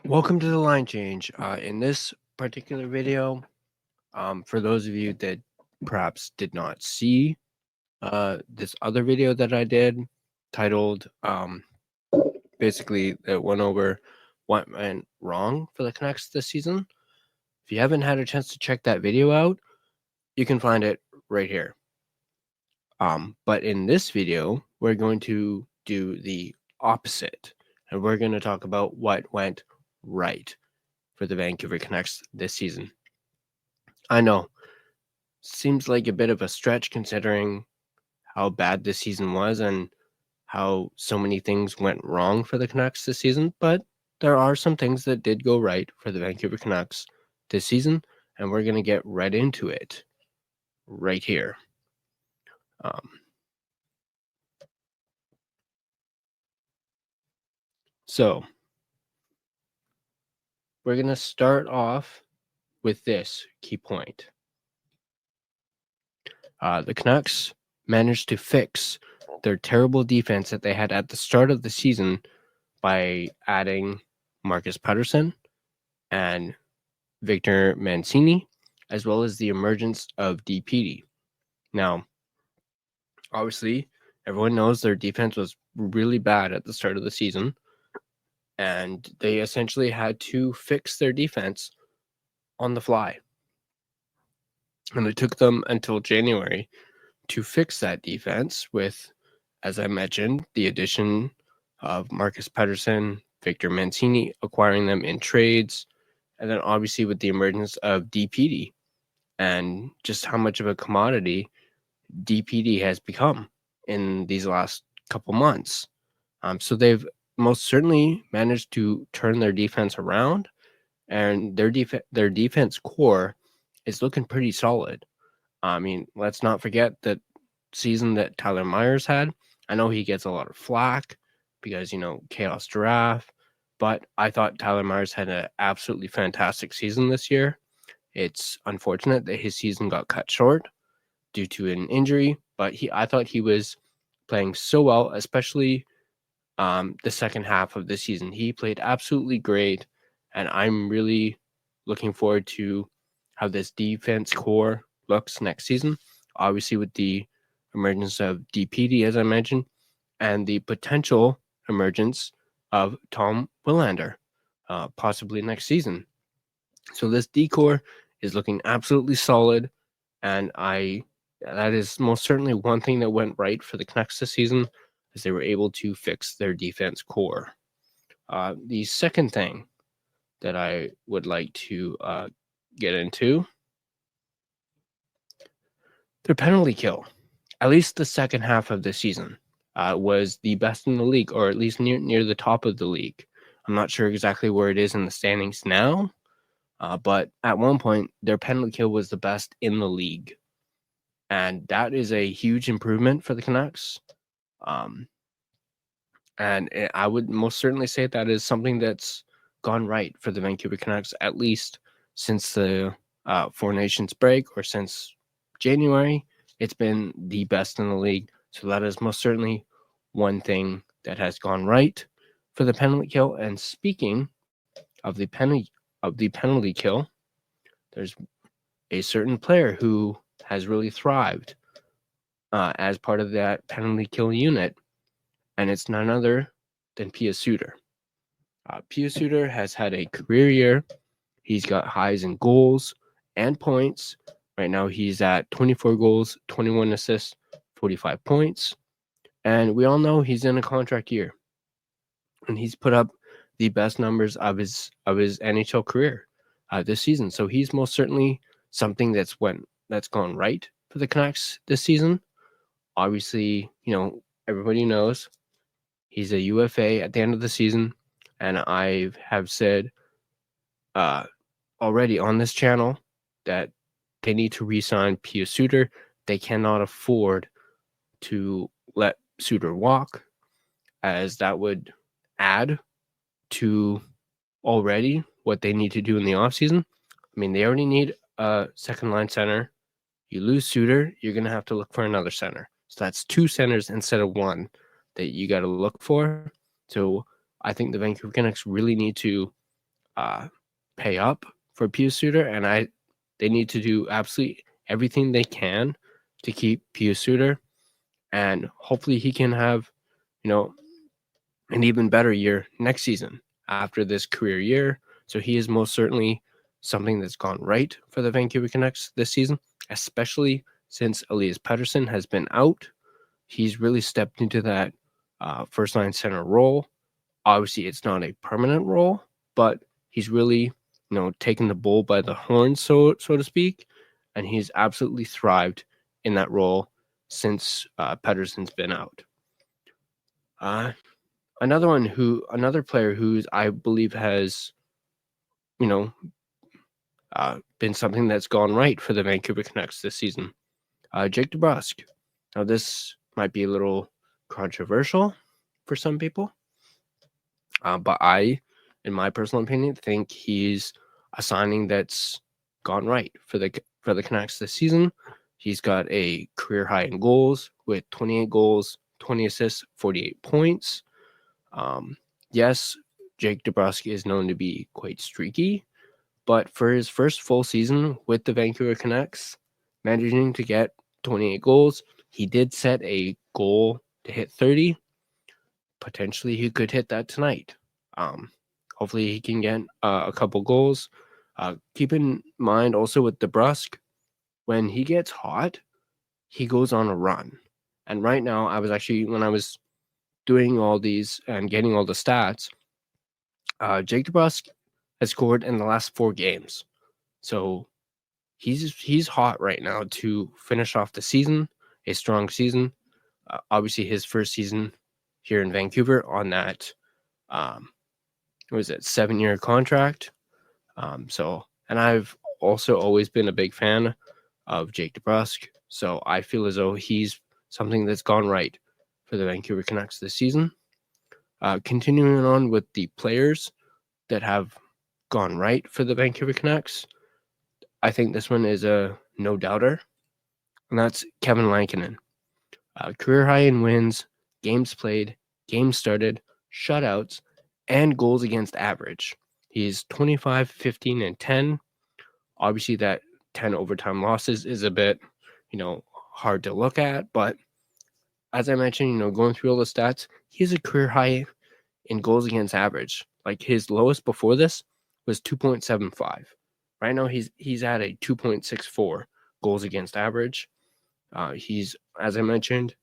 Welcome to the line change. In this particular video, for those of you that perhaps did not see this other video that I did titled basically it went over what went wrong for the Canucks this season. If you haven't had a chance to check that video out, you can find it right here. But in this video, we're going to do the opposite, and we're going to talk about what went right for the Vancouver Canucks this season. I know, seems like a bit of a stretch considering how bad this season was and how so many things went wrong for the Canucks this season, but there are some things that did go right for the Vancouver Canucks this season, and we're going to get right into it right here. So we're going to start off with this key point. The Canucks managed to fix their terrible defense that they had at the start of the season by adding Marcus Pettersson and Victor Mancini, as well as the emergence of DPD. Now, obviously, everyone knows their defense was really bad at the start of the season, and they essentially had to fix their defense on the fly. And it took them until January to fix that defense with, as I mentioned, the addition of Marcus Pettersson, Victor Mancini, acquiring them in trades, and then obviously with the emergence of DPD and just how much of a commodity DPD has become in these last couple months. So they've most certainly managed to turn their defense around, and their defense core is looking pretty solid. I mean, let's not forget that season that Tyler Myers had. I know he gets a lot of flack because, Chaos Giraffe, but I thought Tyler Myers had an absolutely fantastic season this year. It's unfortunate that his season got cut short due to an injury, but I thought he was playing so well, especially the second half of the season. He played absolutely great, and I'm really looking forward to how this defense core looks next season. Obviously, with the emergence of DPD, as I mentioned, and the potential emergence of Tom Willander, possibly next season. So this D-core is looking absolutely solid, and that is most certainly one thing that went right for the Canucks this season, as they were able to fix their defense core. The second thing that I would like to get into, their penalty kill. At least the second half of the season was the best in the league, or at least near the top of the league. I'm not sure exactly where it is in the standings now, but at one point, their penalty kill was the best in the league. And that is a huge improvement for the Canucks. And I would most certainly say that is something that's gone right for the Vancouver Canucks, at least since the Four Nations break, or since January. It's been the best in the league. So that is most certainly one thing that has gone right for the penalty kill. And speaking of the penalty kill, there's a certain player who has really thrived as part of that penalty kill unit, and it's none other than Pius Suter. Pius Suter has had a career year. He's got highs in goals and points. Right now, he's at 24 goals, 21 assists, 45 points. And we all know he's in a contract year. And he's put up the best numbers of his NHL career this season. So he's most certainly something that's gone right for the Canucks this season. Obviously, everybody knows he's a UFA at the end of the season. And I have said already on this channel that they need to re-sign Pius Suter. They cannot afford to let Suter walk, as that would add to already what they need to do in the offseason. I mean, they already need a second-line center. You lose Suter, you're going to have to look for another center. So that's two centers instead of one that you got to look for. So I think the Vancouver Canucks really need to pay up for Pius Suter, and they need to do absolutely everything they can to keep Pius Suter, and hopefully he can have, an even better year next season after this career year. So he is most certainly something that's gone right for the Vancouver Canucks this season, especially since Elias Pettersson has been out. He's really stepped into that first-line center role. Obviously, it's not a permanent role, but he's really, taken the bull by the horns, so to speak, and he's absolutely thrived in that role since Pettersson's been out. Another player who's, I believe, has, been something that's gone right for the Vancouver Canucks this season, Jake DeBrusk. Now, this might be a little controversial for some people, but I, in my personal opinion, think he's a signing that's gone right for the Canucks this season. He's got a career high in goals with 28 goals, 20 assists, 48 points. Yes, Jake DeBrusk is known to be quite streaky, but for his first full season with the Vancouver Canucks, managing to get 28 goals, he did set a goal to hit 30. Potentially, he could hit that tonight. Hopefully, he can get a couple goals. Keep in mind also with DeBrusk, when he gets hot, he goes on a run. And right now, when I was doing all these and getting all the stats, Jake DeBrusk has scored in the last 4 games. So he's hot right now to finish off the season, a strong season. Obviously, his first season here in Vancouver on that, 7-year contract. And I've also always been a big fan of Jake DeBrusk. So I feel as though he's something that's gone right for the Vancouver Canucks this season. Continuing on with the players that have gone right for the Vancouver Canucks, I think this one is a no-doubter, and that's Kevin Lankinen. Career high in wins, games played, games started, shutouts, and goals against average. He's 25, 15, and 10. Obviously, that 10 overtime losses is a bit, hard to look at, but as I mentioned, going through all the stats, he has a career high in goals against average. Like his lowest before this was 2.75. Right now, he's at a 2.64 goals against average. He's, as I mentioned,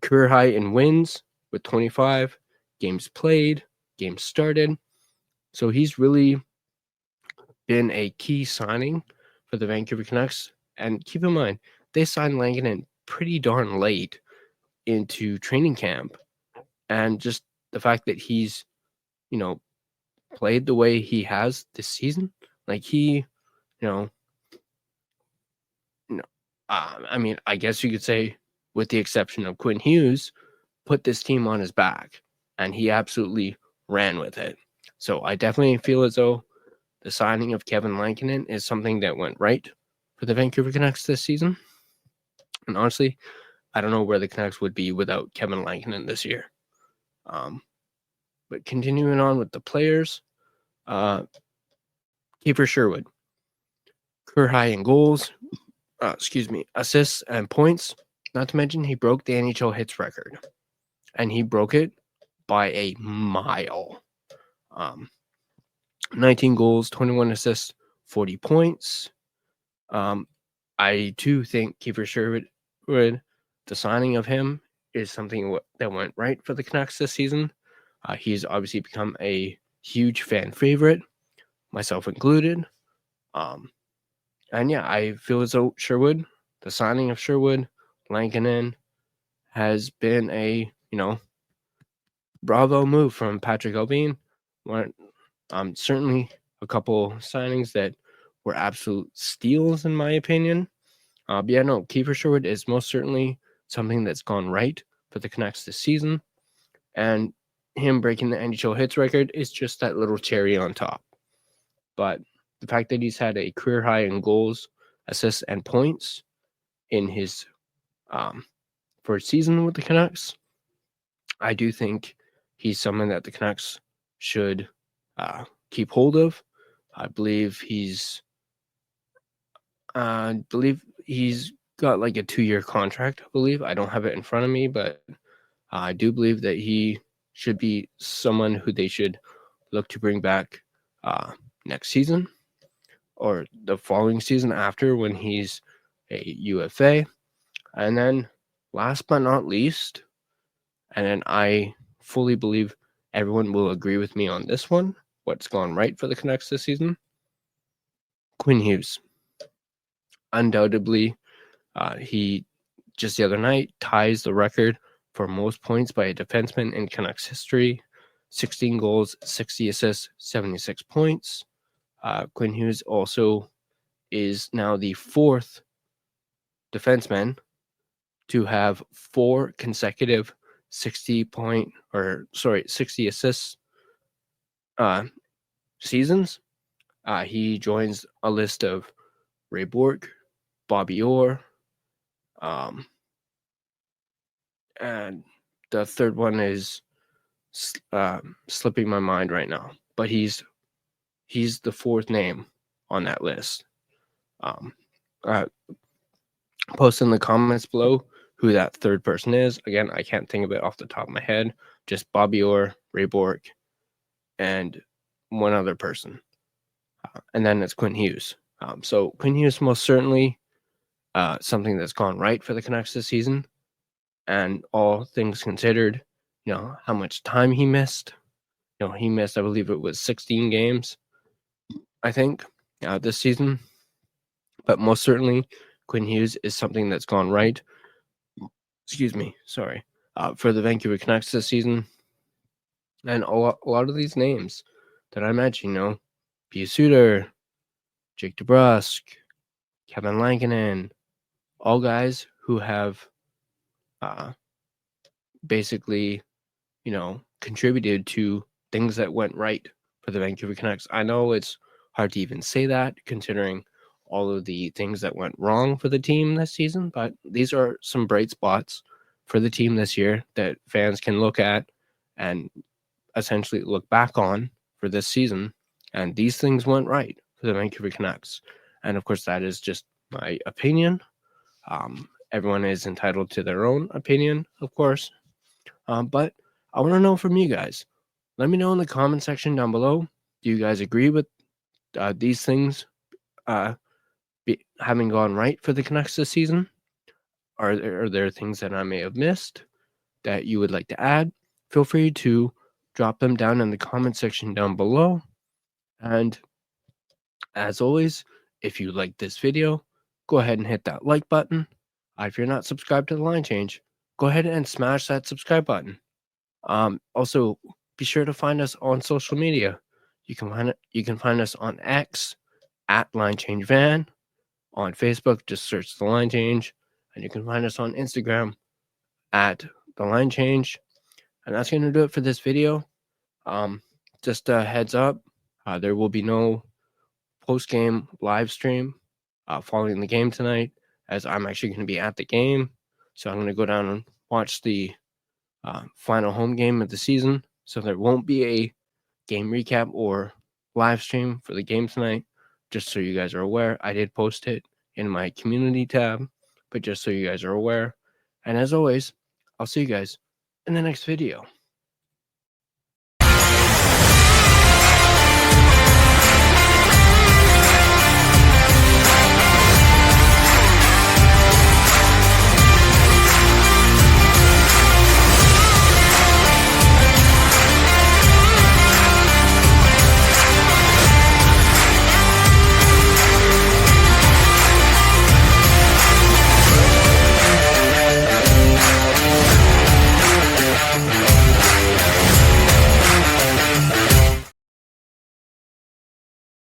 career high in wins with 25, games played, games started. So he's really been a key signing for the Vancouver Canucks. And keep in mind, they signed Lankinen pretty darn late into training camp. And just the fact that he's, played the way he has this season, like he, I guess you could say, with the exception of Quinn Hughes, put this team on his back, and he absolutely ran with it. So I definitely feel as though the signing of Kevin Lankinen is something that went right for the Vancouver Canucks this season. And honestly, I don't know where the Canucks would be without Kevin Lankinen this year. But continuing on with the players, Kiefer Sherwood, career high in goals, assists and points. Not to mention, he broke the NHL hits record, and he broke it by a mile. 19 goals, 21 assists, 40 points. I too think Kiefer Sherwood, the signing of him is something that went right for the Canucks this season. He's obviously become a huge fan favorite, myself included. And yeah, I feel as though the signing of Sherwood, Lankinen, has been a, bravo move from Patrick Allvin. Certainly a couple signings that were absolute steals, in my opinion. Kiefer Sherwood is most certainly something that's gone right for the Canucks this season. And him breaking the NHL hits record is just that little cherry on top. But the fact that he's had a career high in goals, assists, and points in his first season with the Canucks, I do think he's someone that the Canucks should keep hold of. I believe he's got like a 2-year contract, I believe. I don't have it in front of me, but I do believe that he should be someone who they should look to bring back next season or the following season after, when he's a UFA. And then last but not least, and then I fully believe everyone will agree with me on this one, what's gone right for the Canucks this season, Quinn Hughes. Undoubtedly, he just the other night ties the record for most points by a defenseman in Canucks history. 16 goals, 60 assists, 76 points. Quinn Hughes also is now the 4th defenseman to have 4 consecutive 60 assists seasons. He joins a list of Ray Bourque, Bobby Orr, and the third one is slipping my mind right now, but he's the 4th name on that list. Post in the comments below who that third person is. Again, I can't think of it off the top of my head. Just Bobby Orr, Ray Bourque, and one other person. And then it's Quinn Hughes. So Quinn Hughes most certainly something that's gone right for the Canucks this season. And all things considered, how much time he missed. He missed, I believe it was 16 games, I think, this season. But most certainly, Quinn Hughes is something that's gone right. For the Vancouver Canucks this season. And a lot of these names that I mentioned, Pius Suter, Jake DeBrusk, Kevin Lankinen, all guys who have basically, contributed to things that went right for the Vancouver Canucks. I know it's hard to even say that considering all of the things that went wrong for the team this season, but these are some bright spots for the team this year that fans can look at and essentially look back on for this season. And these things went right for the Vancouver Canucks. And of course, that is just my opinion. Everyone is entitled to their own opinion, of course. But I want to know from you guys. Let me know in the comment section down below. Do you guys agree with these things having gone right for the Canucks this season? Are there things that I may have missed that you would like to add? Feel free to drop them down in the comment section down below. And as always, if you like this video, go ahead and hit that like button. If you're not subscribed to The Line Change, go ahead and smash that subscribe button. Also, be sure to find us on social media. You can find us on X at Line Change Van. On Facebook, just search The Line Change. And you can find us on Instagram at The Line Change. And that's going to do it for this video. Just a heads up, there will be no post-game live stream following the game tonight, as I'm actually going to be at the game. So I'm going to go down and watch the final home game of the season. So there won't be a game recap or live stream for the game tonight. Just so you guys are aware, I did post it in my community tab, but just so you guys are aware. And as always, I'll see you guys in the next video.